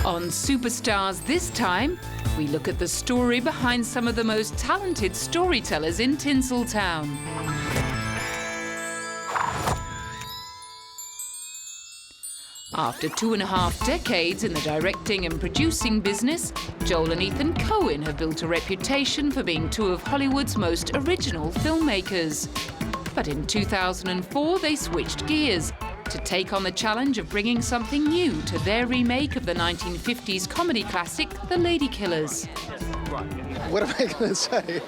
On Superstars this time, we look at the story behind some of the most talented storytellers in Tinseltown. After 2.5 decades in the directing and producing business, Joel and Ethan Cohen have built a reputation for being two of Hollywood's most original filmmakers. But in 2004, they switched gears to take on the challenge of bringing something new to their remake of the 1950s comedy classic, The Ladykillers. What am I going to say?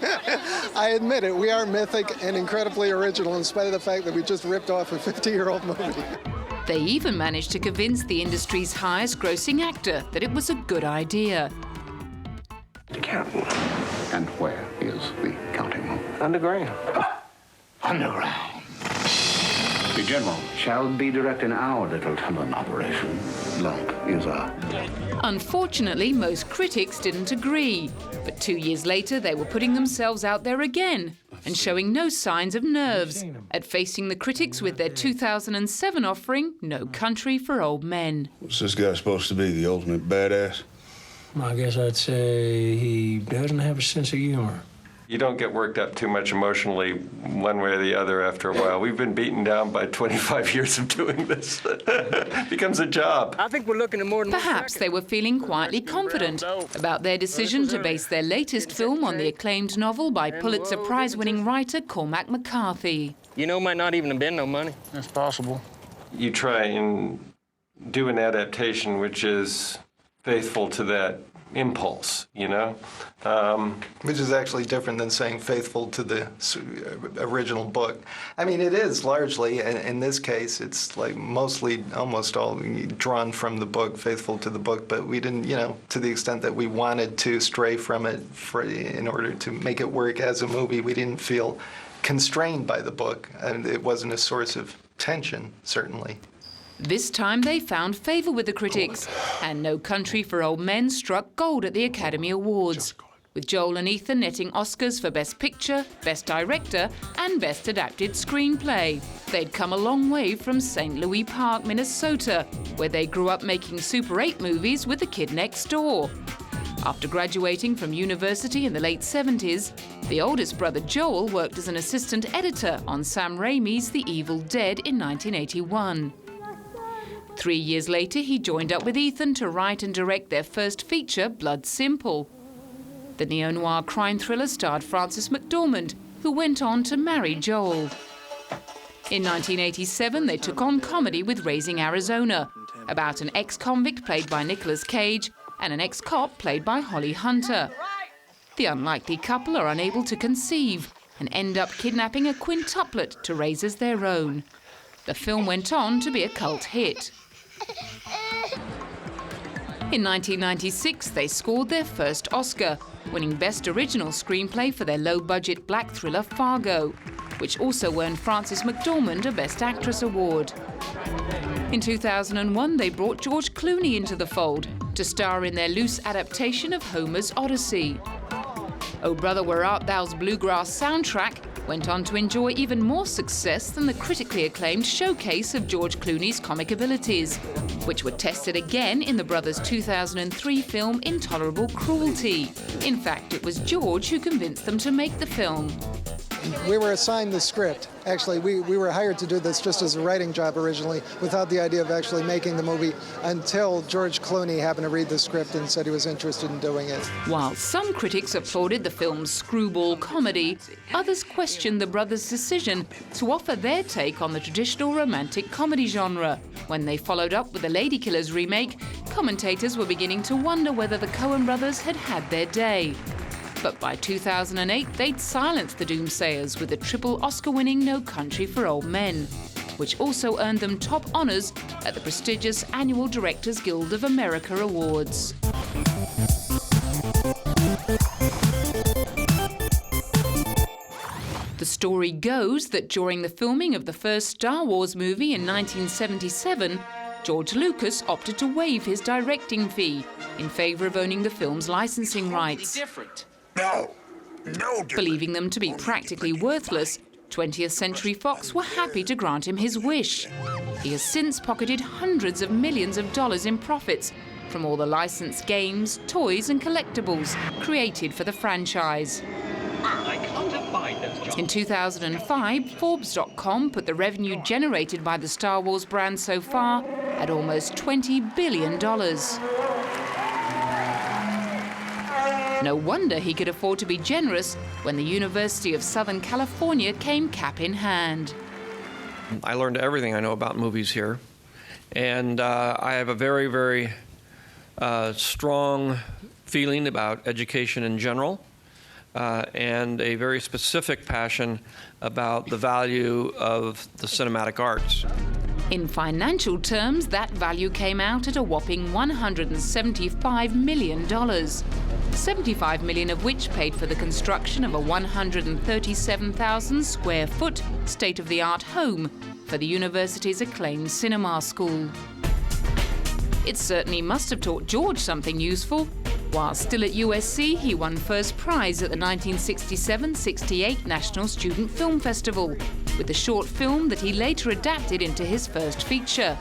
I admit it, we are mythic and incredibly original in spite of the fact that we just ripped off a 50-year-old movie. They even managed to convince the industry's highest-grossing actor that it was a good idea. The captain. And where is the counting room? Underground. Underground. The general shall be directing our little tunnel operation. Lump is our. Unfortunately, most critics didn't agree. But 2 years later, they were putting themselves out there again and showing no signs of nerves at facing the critics with their 2007 offering, No Country for Old Men. What's this guy supposed to be, the ultimate badass? I guess I'd say he doesn't have a sense of humor. You don't get worked up too much emotionally one way or the other after a while. We've been beaten down by 25 years of doing this. It becomes a job. I think we're looking at more than Perhaps they were feeling quietly confident about their decision to base their latest film on the acclaimed novel by Pulitzer Prize-winning writer Cormac McCarthy. You know, might not even have been no money. That's possible. You try and do an adaptation which is faithful to that impulse, you know? Which is actually different than saying faithful to the original book. I mean, it is largely, in this case, it's like mostly, almost all drawn from the book, faithful to the book, but we didn't, you know, to the extent that we wanted to stray from it in order to make it work as a movie, we didn't feel constrained by the book, and it wasn't a source of tension, certainly. This time they found favour with the critics, and No Country for Old Men struck gold at the Academy Awards, with Joel and Ethan netting Oscars for Best Picture, Best Director and Best Adapted Screenplay. They'd come a long way from St. Louis Park, Minnesota, where they grew up making Super 8 movies with the kid next door. After graduating from university in the late 70s, the oldest brother Joel worked as an assistant editor on Sam Raimi's The Evil Dead in 1981. 3 years later, he joined up with Ethan to write and direct their first feature, Blood Simple. The neo-noir crime thriller starred Frances McDormand, who went on to marry Joel. In 1987, they took on comedy with Raising Arizona, about an ex-convict played by Nicolas Cage and an ex-cop played by Holly Hunter. The unlikely couple are unable to conceive and end up kidnapping a quintuplet to raise as their own. The film went on to be a cult hit. In 1996, they scored their first Oscar, winning Best Original Screenplay for their low-budget black thriller Fargo, which also earned Frances McDormand a Best Actress award. In 2001, they brought George Clooney into the fold to star in their loose adaptation of Homer's Odyssey. Oh Brother, Where Art Thou's bluegrass soundtrack went on to enjoy even more success than the critically acclaimed showcase of George Clooney's comic abilities, which were tested again in the brothers' 2003 film Intolerable Cruelty. In fact, it was George who convinced them to make the film. We were assigned the script. Actually, we were hired to do this just as a writing job originally, without the idea of actually making the movie, until George Clooney happened to read the script and said he was interested in doing it. While some critics applauded the film's screwball comedy, others questioned the brothers' decision to offer their take on the traditional romantic comedy genre. When they followed up with the Ladykillers remake, commentators were beginning to wonder whether the Coen brothers had had their day. But by 2008, they'd silenced the doomsayers with the triple Oscar-winning No Country for Old Men, which also earned them top honours at the prestigious annual Directors Guild of America Awards. The story goes that during the filming of the first Star Wars movie in 1977, George Lucas opted to waive his directing fee in favour of owning the film's licensing rights. No. Believing them to be practically worthless, 20th Century Fox were happy to grant him his wish. He has since pocketed hundreds of millions of dollars in profits from all the licensed games, toys and collectibles created for the franchise. In 2005, Forbes.com put the revenue generated by the Star Wars brand so far at almost $20 billion. No wonder he could afford to be generous when the University of Southern California came cap in hand. I learned everything I know about movies here, and I have a very, very strong feeling about education in general, and a very specific passion about the value of the cinematic arts. In financial terms, that value came out at a whopping $175 million, $75 million of which paid for the construction of a 137,000 square foot state-of-the-art home for the university's acclaimed cinema school. It certainly must have taught George something useful. While still at USC, he won first prize at the 1967-68 National Student Film Festival with the short film that he later adapted into his first feature,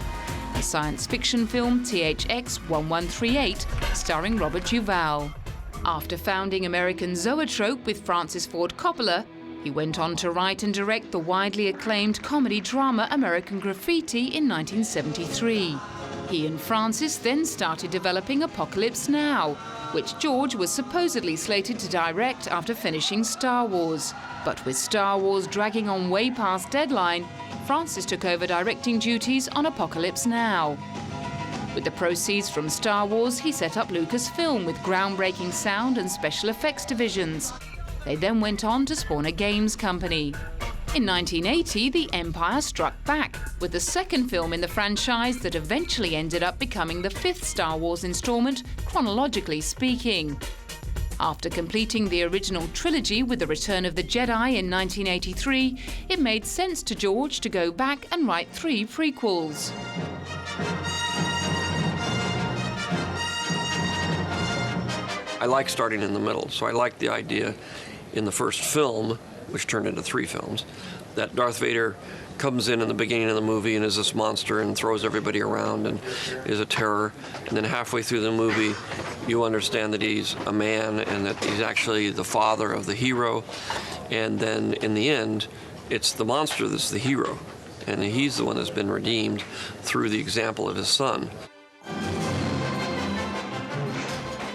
the science fiction film THX 1138, starring Robert Duvall. After founding American Zoetrope with Francis Ford Coppola, he went on to write and direct the widely acclaimed comedy drama American Graffiti in 1973. He and Francis then started developing Apocalypse Now, which George was supposedly slated to direct after finishing Star Wars. But with Star Wars dragging on way past deadline, Francis took over directing duties on Apocalypse Now. With the proceeds from Star Wars, he set up Lucasfilm with groundbreaking sound and special effects divisions. They then went on to spawn a games company. In 1980, the Empire struck back with the second film in the franchise that eventually ended up becoming the fifth Star Wars installment, chronologically speaking. After completing the original trilogy with The Return of the Jedi in 1983, it made sense to George to go back and write 3 prequels. I like starting in the middle, so I like the idea in the first film, which turned into 3 films, that Darth Vader comes in the beginning of the movie and is this monster and throws everybody around and is a terror. And then halfway through the movie, you understand that he's a man and that he's actually the father of the hero. And then in the end, it's the monster that's the hero. And he's the one that's been redeemed through the example of his son.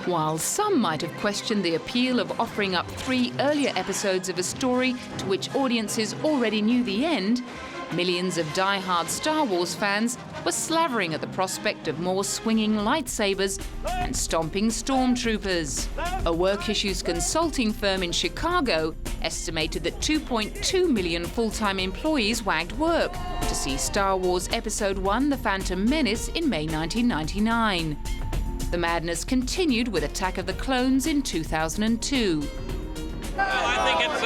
While some might have questioned the appeal of offering up 3 earlier episodes of a story to which audiences already knew the end, millions of die-hard Star Wars fans were slavering at the prospect of more swinging lightsabers and stomping stormtroopers. A work issues consulting firm in Chicago estimated that 2.2 million full-time employees wagged work to see Star Wars Episode I: The Phantom Menace in May 1999. The madness continued with Attack of the Clones in 2002. Well, I think it's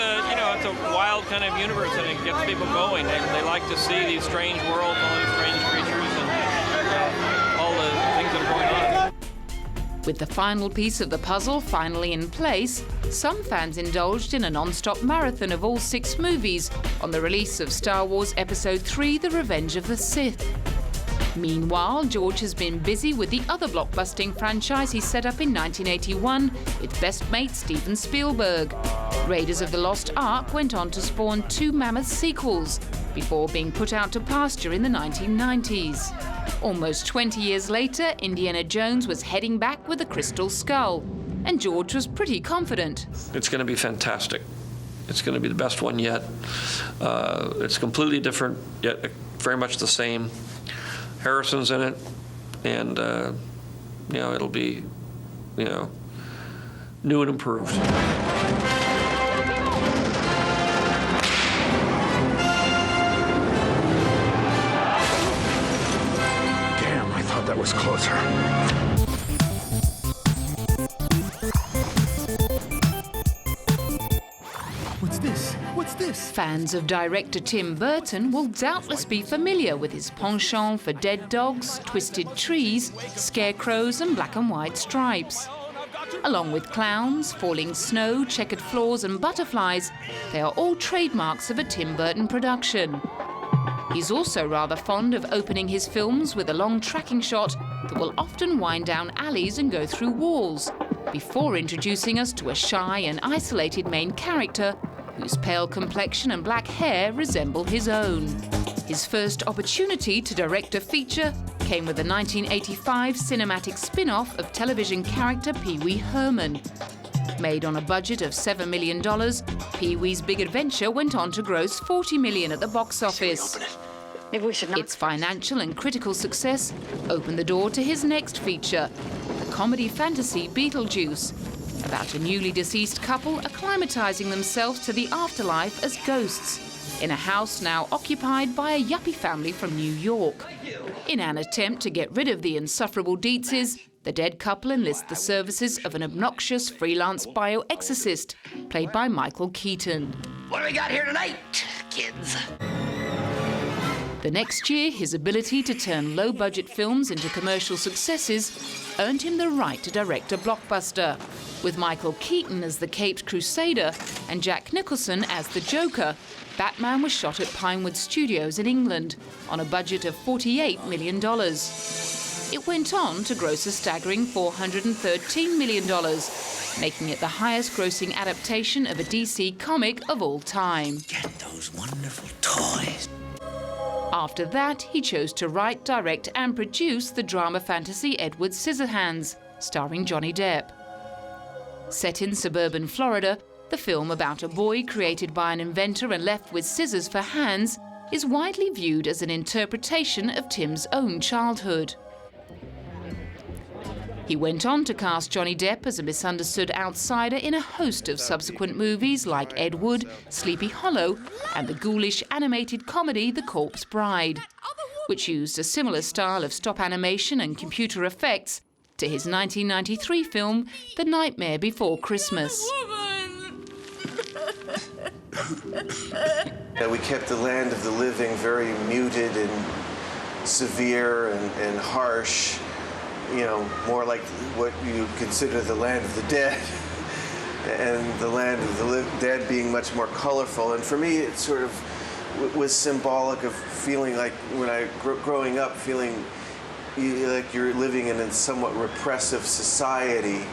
a wild kind of universe, and it gets people going. They like to see these strange worlds, all these strange creatures, and all the things that are going on. With the final piece of the puzzle finally in place, some fans indulged in a non-stop marathon of all 6 movies on the release of Star Wars Episode III: The Revenge of the Sith. Meanwhile, George has been busy with the other blockbusting franchise he set up in 1981 with best mate Steven Spielberg. Raiders of the Lost Ark went on to spawn 2 mammoth sequels before being put out to pasture in the 1990s. Almost 20 years later, Indiana Jones was heading back with the Crystal Skull, and George was pretty confident. It's going to be fantastic. It's going to be the best one yet. It's completely different, yet very much the same. Harrison's in it, and it'll be, new and improved. Damn, I thought that was closer. What's this? Fans of director Tim Burton will doubtless be familiar with his penchant for dead dogs, twisted trees, scarecrows and black and white stripes. Along with clowns, falling snow, checkered floors and butterflies, they are all trademarks of a Tim Burton production. He's also rather fond of opening his films with a long tracking shot that will often wind down alleys and go through walls, before introducing us to a shy and isolated main character whose pale complexion and black hair resemble his own. His first opportunity to direct a feature came with the 1985 cinematic spin-off of television character Pee Wee Herman. Made on a budget of $7 million, Pee Wee's Big Adventure went on to gross $40 million at the box office. Maybe we should not. Its financial and critical success opened the door to his next feature, the comedy fantasy Beetlejuice, about a newly deceased couple acclimatizing themselves to the afterlife as ghosts in a house now occupied by a yuppie family from New York. In an attempt to get rid of the insufferable Dietzes, the dead couple enlist the services of an obnoxious freelance bioexorcist, played by Michael Keaton. What do we got here tonight, kids? The next year, his ability to turn low-budget films into commercial successes earned him the right to direct a blockbuster. With Michael Keaton as the Caped Crusader and Jack Nicholson as the Joker, Batman was shot at Pinewood Studios in England on a budget of $48 million. It went on to gross a staggering $413 million, making it the highest-grossing adaptation of a DC comic of all time. Get those wonderful toys. After that, he chose to write, direct and produce the drama fantasy Edward Scissorhands, starring Johnny Depp. Set in suburban Florida, the film about a boy created by an inventor and left with scissors for hands is widely viewed as an interpretation of Tim's own childhood. He went on to cast Johnny Depp as a misunderstood outsider in a host of subsequent movies like Ed Wood, Sleepy Hollow, and the ghoulish animated comedy The Corpse Bride, which used a similar style of stop animation and computer effects to his 1993 film The Nightmare Before Christmas. We kept the land of the living very muted and severe and harsh. You know, more like what you consider the land of the dead, and the land of the dead being much more colorful. And for me, it sort of was symbolic of feeling like when I growing up, feeling like you're living in a somewhat repressive society,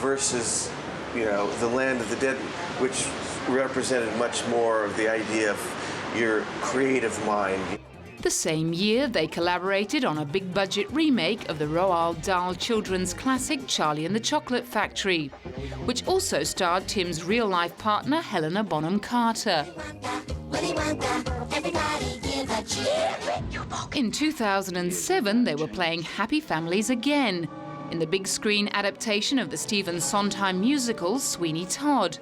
versus, you know, the land of the dead, which represented much more of the idea of your creative mind. The same year, they collaborated on a big-budget remake of the Roald Dahl children's classic Charlie and the Chocolate Factory, which also starred Tim's real-life partner Helena Bonham Carter. In 2007, they were playing Happy Families again in the big-screen adaptation of the Stephen Sondheim musical Sweeney Todd.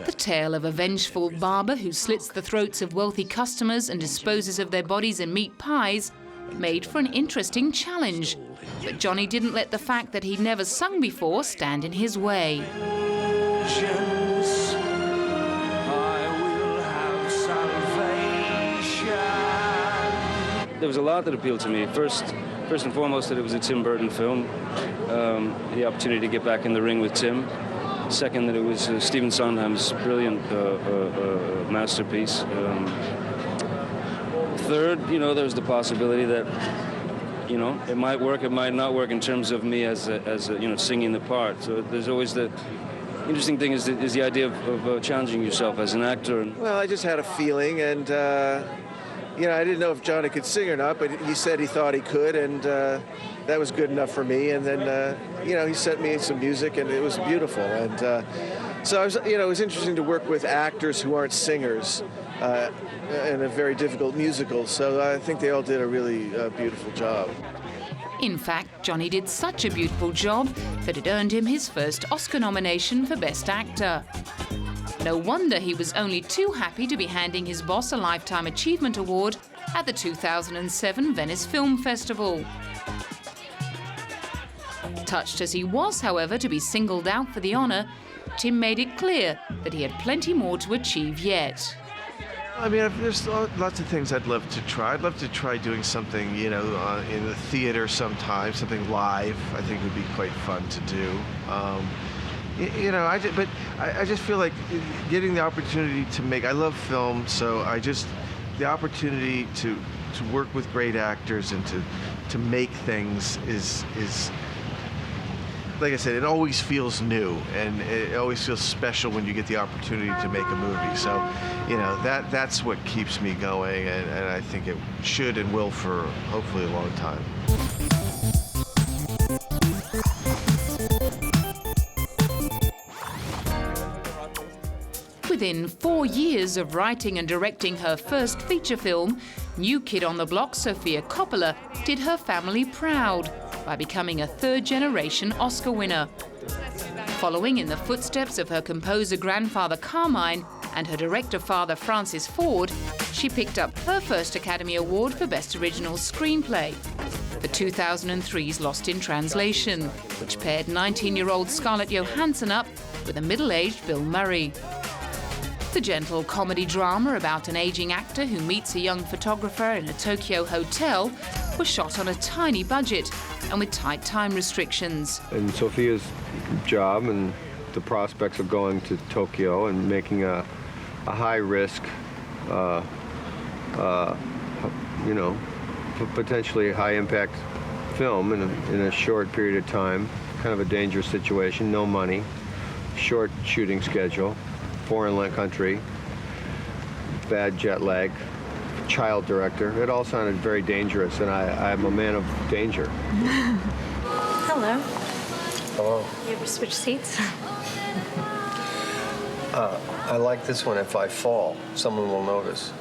The tale of a vengeful barber who slits the throats of wealthy customers and disposes of their bodies in meat pies made for an interesting challenge. But Johnny didn't let the fact that he'd never sung before stand in his way. There was a lot that appealed to me. First and foremost, that it was a Tim Burton film. The opportunity to get back in the ring with Tim. Second, that it was Stephen Sondheim's brilliant masterpiece. Third, you know, there's the possibility that, you know, it might work, it might not work in terms of me as a you know, singing the part. So there's always the interesting thing is the idea of challenging yourself as an actor. Well, I just had a feeling, and you know, I didn't know if Johnny could sing or not, but he said he thought he could, and that was good enough for me. And then, you know, he sent me some music, and it was beautiful. And so I was, you know, it was interesting to work with actors who aren't singers in a very difficult musical. So I think they all did a really beautiful job. In fact, Johnny did such a beautiful job that it earned him his first Oscar nomination for Best Actor. No wonder he was only too happy to be handing his boss a Lifetime Achievement Award at the 2007 Venice Film Festival. Touched as he was, however, to be singled out for the honour, Tim made it clear that he had plenty more to achieve yet. I mean, there's lots of things I'd love to try. I'd love to try doing something, you know, in the theater sometime, something live. I think would be quite fun to do. You know, I just feel like getting the opportunity to make. I love film, so the opportunity to work with great actors and to to make things is like I said, it always feels new, and it always feels special when you get the opportunity to make a movie. So, you know, that's what keeps me going, and I think it should and will for hopefully a long time. Within 4 years of writing and directing her first feature film, new kid on the block Sophia Coppola did her family proud by becoming a third-generation Oscar winner. Following in the footsteps of her composer grandfather Carmine and her director father Francis Ford, she picked up her first Academy Award for Best Original Screenplay for 2003's Lost in Translation, which paired 19-year-old Scarlett Johansson up with a middle-aged Bill Murray. The gentle comedy drama about an aging actor who meets a young photographer in a Tokyo hotel was shot on a tiny budget and with tight time restrictions. And Sophia's job and the prospects of going to Tokyo and making a high-risk, you know, potentially high-impact film in a short period of time, kind of a dangerous situation, no money, short shooting schedule, foreign country, bad jet lag, child director. It all sounded very dangerous, and I'm a man of danger. Hello. Hello. You ever switch seats? I like this one. If I fall, someone will notice.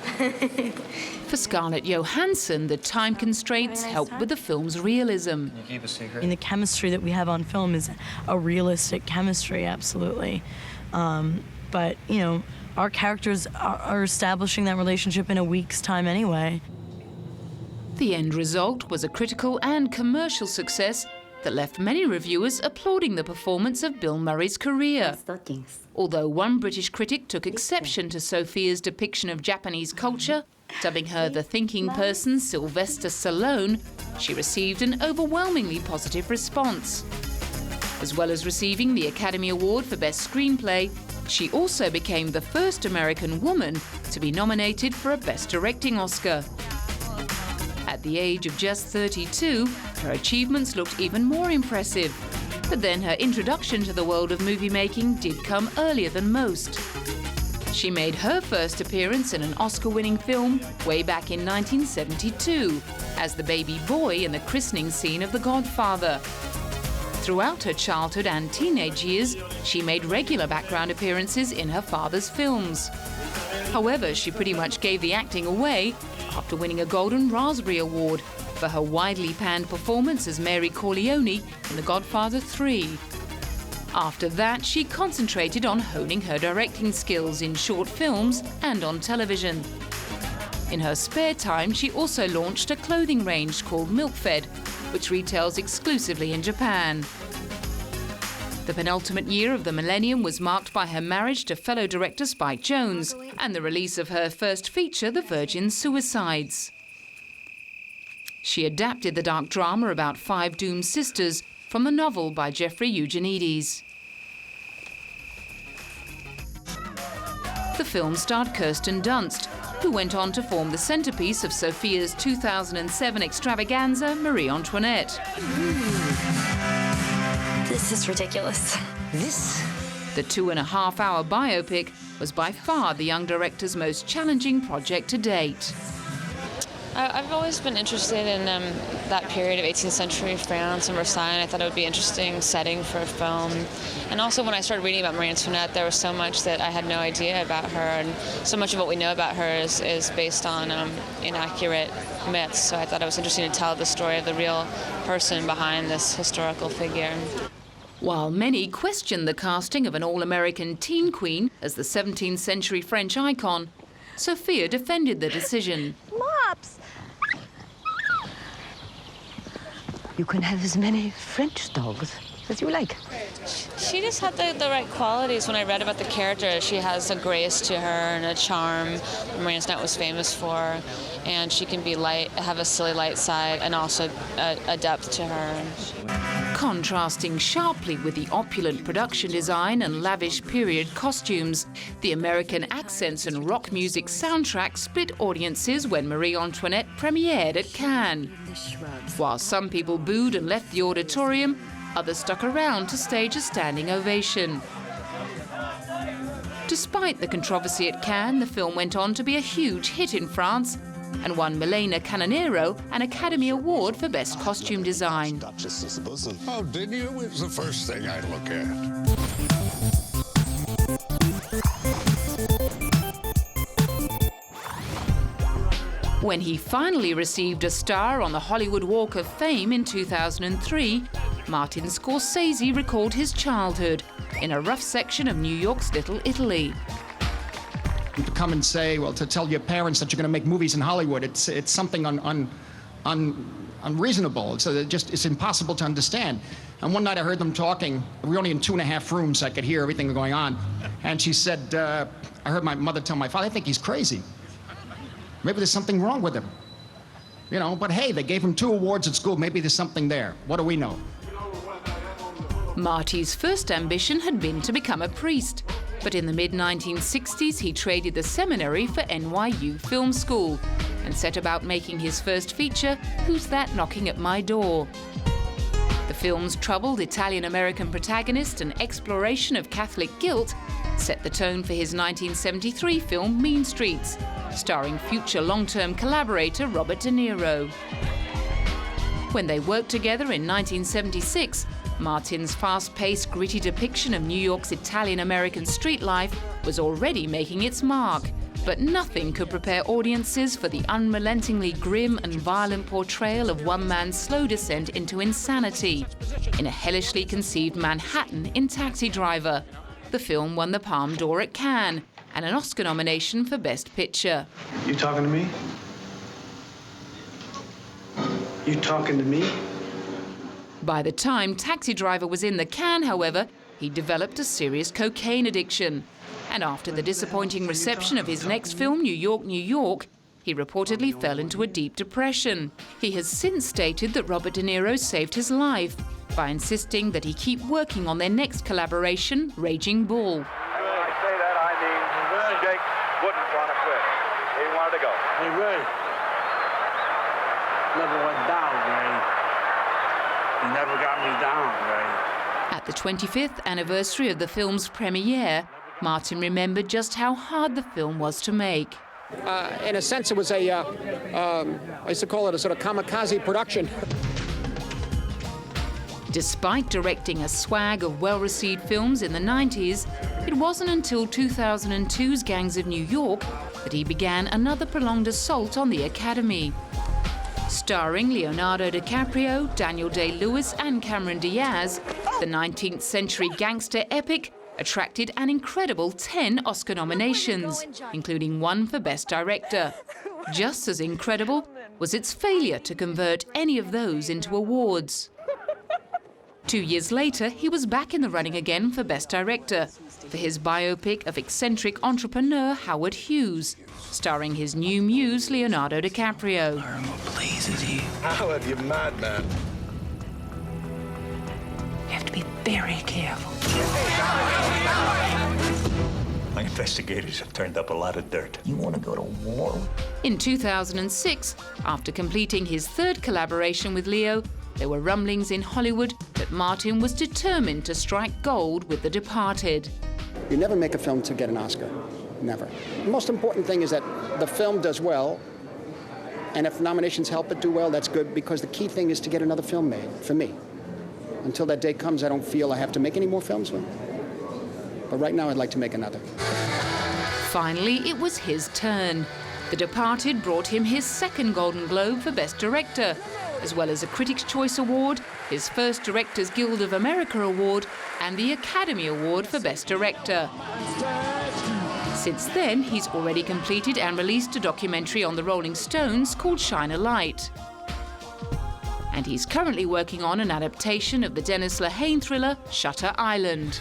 For Scarlett Johansson, the time constraints helped with the film's realism. Can you keep a secret? And the chemistry that we have on film is a realistic chemistry, absolutely. But, you know, our characters are establishing that relationship in a week's time anyway. The end result was a critical and commercial success that left many reviewers applauding the performance of Bill Murray's career. Although one British critic took exception to Sophia's depiction of Japanese culture, dubbing her the thinking person Sylvester Stallone, she received an overwhelmingly positive response. As well as receiving the Academy Award for Best Screenplay, she also became the first American woman to be nominated for a Best Directing Oscar. At the age of just 32, her achievements looked even more impressive. But then her introduction to the world of movie making did come earlier than most. She made her first appearance in an Oscar-winning film way back in 1972 as the baby boy in the christening scene of The Godfather. Throughout her childhood and teenage years, she made regular background appearances in her father's films. However, she pretty much gave the acting away after winning a Golden Raspberry Award for her widely panned performance as Mary Corleone in The Godfather 3. After that, she concentrated on honing her directing skills in short films and on television. In her spare time, she also launched a clothing range called Milk-Fed, which retails exclusively in Japan. The penultimate year of the millennium was marked by her marriage to fellow director Spike Jonze and the release of her first feature, The Virgin Suicides. She adapted the dark drama about 5 doomed sisters from the novel by Jeffrey Eugenides. The film starred Kirsten Dunst, who went on to form the centerpiece of Sophia's 2007 extravaganza, Marie Antoinette. This is ridiculous. This? The 2.5-hour biopic was by far the young director's most challenging project to date. I've always been interested in that period of 18th century France and Versailles, and I thought it would be an interesting setting for a film. And also when I started reading about Marie Antoinette, there was so much that I had no idea about her, and so much of what we know about her is based on inaccurate myths. So I thought it was interesting to tell the story of the real person behind this historical figure. While many questioned the casting of an all-American teen queen as the 17th century French icon, Sophia defended the decision. Mops! You can have as many French dogs as you like. She just had the right qualities. When I read about the character, she has a grace to her and a charm that Marie Antoinette was famous for. And she can be light, have a silly light side, and also a depth to her. Contrasting sharply with the opulent production design and lavish period costumes, the American accents and rock music soundtrack split audiences when Marie Antoinette premiered at Cannes. While some people booed and left the auditorium, others stuck around to stage a standing ovation. Despite the controversy at Cannes, the film went on to be a huge hit in France and won Milena Canonero an Academy Award for Best Costume Design. Oh, didn't you? It was the first thing I look at. When he finally received a star on the Hollywood Walk of Fame in 2003, Martin Scorsese recalled his childhood in a rough section of New York's Little Italy. To come and say, well, to tell your parents that you're going to make movies in Hollywood, it's something unreasonable. It's impossible to understand. And one night I heard them talking. We were only in 2.5 rooms, so I could hear everything going on. And she said, I heard my mother tell my father, I think he's crazy. Maybe there's something wrong with him. You know, but hey, they gave him 2 awards at school. Maybe there's something there. What do we know? Marty's first ambition had been to become a priest. But in the mid-1960s, he traded the seminary for NYU Film School and set about making his first feature, Who's That Knocking at My Door? The film's troubled Italian-American protagonist and exploration of Catholic guilt set the tone for his 1973 film Mean Streets, starring future long-term collaborator Robert De Niro. When they worked together in 1976, Martin's fast-paced, gritty depiction of New York's Italian-American street life was already making its mark, but nothing could prepare audiences for the unrelentingly grim and violent portrayal of one man's slow descent into insanity in a hellishly conceived Manhattan in Taxi Driver. The film won the Palme d'Or at Cannes and an Oscar nomination for Best Picture. You talking to me? You talking to me? By the time Taxi Driver was in the can, however, he developed a serious cocaine addiction. And after the disappointing reception of his next film, New York, New York, he reportedly fell into a deep depression. He has since stated that Robert De Niro saved his life by insisting that he keep working on their next collaboration, Raging Bull. When I say that, I mean Jake wouldn't want to quit. He wanted to go. Hey, Ray. Never went down, Ray. You never got me down, Ray. At the 25th anniversary of the film's premiere, Martin remembered just how hard the film was to make. In a sense, it was I used to call it a sort of kamikaze production. Despite directing a swag of well-received films in the 90s, it wasn't until 2002's Gangs of New York that he began another prolonged assault on the Academy. Starring Leonardo DiCaprio, Daniel Day-Lewis and Cameron Diaz, the 19th century gangster epic attracted an incredible 10 Oscar nominations, including 1 for Best Director. Just as incredible was its failure to convert any of those into awards. 2 years later, he was back in the running again for Best Director for his biopic of eccentric entrepreneur Howard Hughes, starring his new muse, Leonardo DiCaprio. Pleases you. Howard, you madman. You have to be very careful. My investigators have turned up a lot of dirt. You want to go to war? In 2006, after completing his 3rd collaboration with Leo, there were rumblings in Hollywood that Martin was determined to strike gold with The Departed. You never make a film to get an Oscar. Never. The most important thing is that the film does well, and if nominations help it do well, that's good, because the key thing is to get another film made, for me. Until that day comes, I don't feel I have to make any more films. But right now, I'd like to make another. Finally, it was his turn. The Departed brought him his 2nd Golden Globe for Best Director, as well as a Critics' Choice Award, his first Directors Guild of America Award, and the Academy Award for Best Director. Since then, he's already completed and released a documentary on the Rolling Stones called Shine a Light. And he's currently working on an adaptation of the Dennis Lehane thriller Shutter Island.